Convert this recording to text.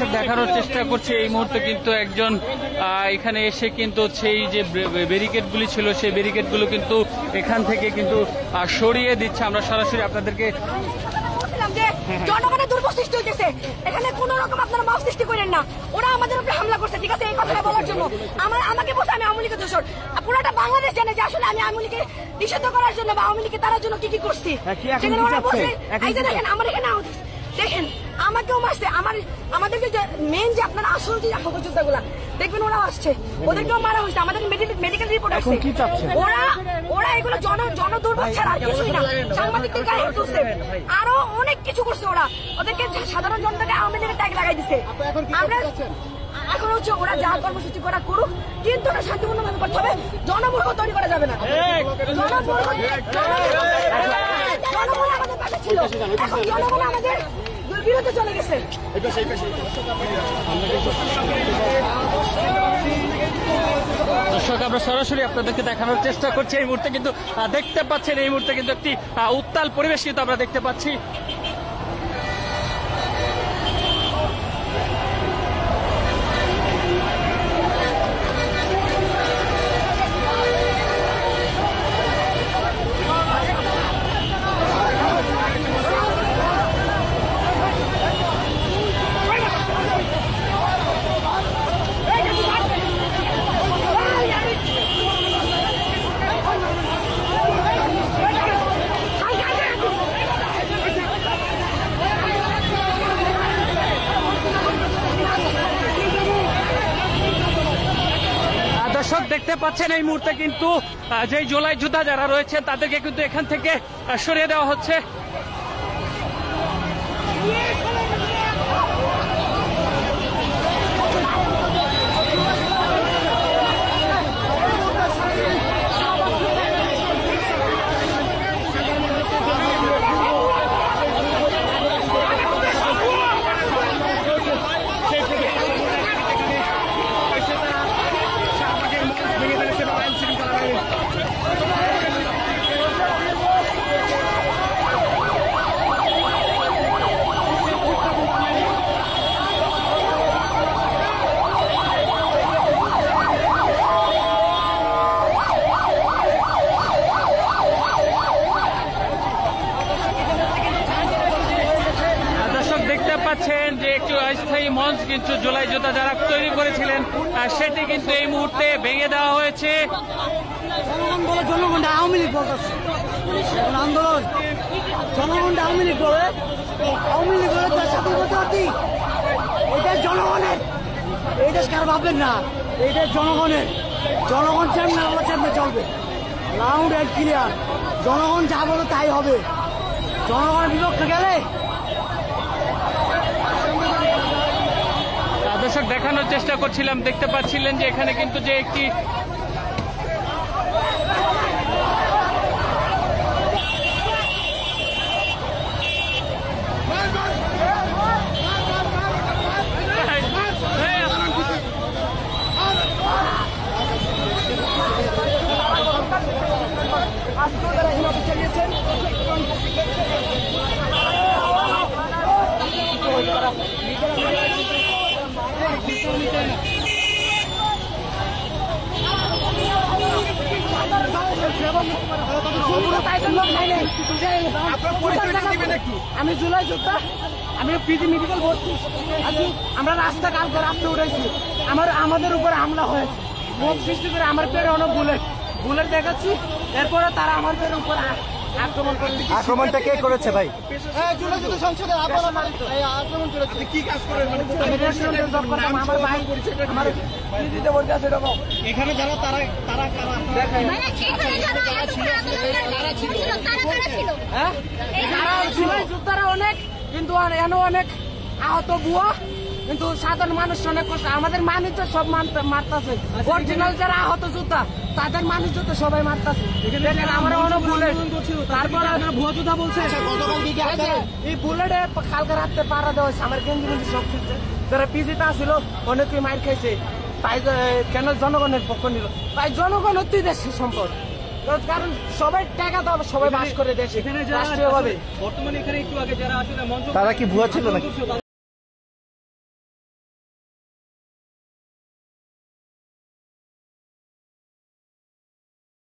দর্শক দেখানোর চেষ্টা করছে এই মুহূর্তে কিন্তু একজন এখানে এসে কিন্তু সেই যে ব্যারিকেডগুলি ছিল সেই ব্যারিকেডগুলো কিন্তু এখান থেকে কিন্তু সরিয়ে দিচ্ছে। আমরা সরাসরি আপনাদেরকে জনগণের দুর্ভোগ সৃষ্টি হইতেছে, এখানে কোন রকম আপনারা মাফ সৃষ্টি করেন না। ওরা আমাদের উপরে হামলা করছে, ঠিক আছে, এই কথাটা বলার জন্য আমাকে বলছে আমি আওয়ামী লীগের দোষর। পুরোটা বাংলাদেশ জানে যে আসলে আমি আওয়ামী লীগকে নিষিদ্ধ করার জন্য বা আওয়ামী লীগকে তারার জন্য কি কি করছি। সেখানে ওরা বলছে এই যে দেখেন আমার এখানে দেখেন আমাকেও মারছে, আমাদেরকে যে মেন যে আপনারা আসল যে যোদ্ধাগুলা দেখবেন ওরাও আসছে, ওদেরকেও মারা হয়েছে, আমাদের মেডিকেল রিপোর্ট আসছে। ওরা এগুলো জনদুর্ভোগ ছাড়া আর কিছুই না। সাংবাদিকদের গায়ে হাত তুলছে, আরো অনেক কিছু করছে ওরা, ওদেরকে সাধারণ জনতাকে আওয়ামী লীগের ট্যাগ লাগাই দিচ্ছে। আমরা এখন হচ্ছে ওরা যা কর্মসূচি করা করুক, কিন্তু ওরা শান্তিপূর্ণভাবে করতে হবে, জনমূর্খ তৈরি করা যাবে না। জনগণ আমাদের পাশে ছিল, এখন জনগণ আমাদের বিরুদ্ধে চলে গেছে। দর্শক আমরা সরাসরি আপনাদেরকে দেখানোর চেষ্টা করছি। এই মুহূর্তে কিন্তু দেখতে পাচ্ছেন এই মুহূর্তে কিন্তু একটি উত্তাল পরিবেশ কিন্তু আমরা দেখতে পাচ্ছি। দর্শক দেখতে পাচ্ছেন এই মুহূর্তে কিন্তু যে জুলাই যোদ্ধা যারা রয়েছে তাদেরকে কিন্তু এখান থেকে সরিয়ে দেওয়া হচ্ছে। দেখতে পাচ্ছেন যে একটু অস্থায়ী মঞ্চ কিন্তু জুলাই যোদ্ধা যারা তৈরি করেছিলেন সেটি কিন্তু এই মুহূর্তে ভেঙে দেওয়া হয়েছে। জনগণ আওয়ামী লীগ বলতেছে আন্দোলন, জনগণ আওয়ামী লীগ বলে, আওয়ামী লীগ বলে তার সাথে বলতে এটা জনগণের, এই দেশ কার ভাববেন না, এই দেশ জনগণের। জনগণ চান না আমরা চান চলবে, লাউড অ্যান্ড ক্লিয়ার। জনগণ যা বলে তাই হবে, জনগণের বিপক্ষে গেলে। দর্শক দেখানোর চেষ্টা করছিলাম, দেখতে পাচ্ছিলেন যে এখানে কিন্তু যে একটি আমি জুলাই যোদ্ধা, আমি পিজি মেডিকেল ভর্তি আছি। আমরা রাস্তা কালকে রাস্তা উঠেছি, আমাদের উপরে হামলা হয়েছে, মুখ সৃষ্টি করে আমার পেটে অনেক বুলেট দেখাচ্ছি। এরপরে তারা আমার পেটের উপরে আক্রমণ করে। আক্রমণটা কে করেছে ভাই? সংসদে আক্রমণ করেছে। কি কাজ করেন? আমার ভাই আমার পিজিতে ভর্তি আছে। এরকম এখানে যারা তারা যোদ্ধারা অনেক, কিন্তু এখনো অনেক আহত বুয়া, কিন্তু সাধারণ মানুষ অনেক কষ্ট। আমাদের মানুষ সব মারতেছে, অরিজিনাল যারা আহত যোদ্ধা তাদের মানুষ তো সবাই মারতেছে। আমরা অনেক বুলেট, তারপর ভুয়া যোদ্ধা বলছে এই বুলেটে কালকে রাত্রে পাড়া দেওয়া হয়েছে। আমার গেঞ্জি গেঞ্জি সব ফিরছে, যারা পিজিতে আসছিল অনেকেই মার খাইছে। তাই কেন জনগণের পক্ষ নিল? তাই জনগণ অতি দেশের সম্পদ, কারণ সবাই টাকা তো সবাই বাস করে দেশে রাষ্ট্রীয় ভাবে। বর্তমানে এখানে একটু আগে যারা আসলে তারা কি ভুয়া ছিল নাকি?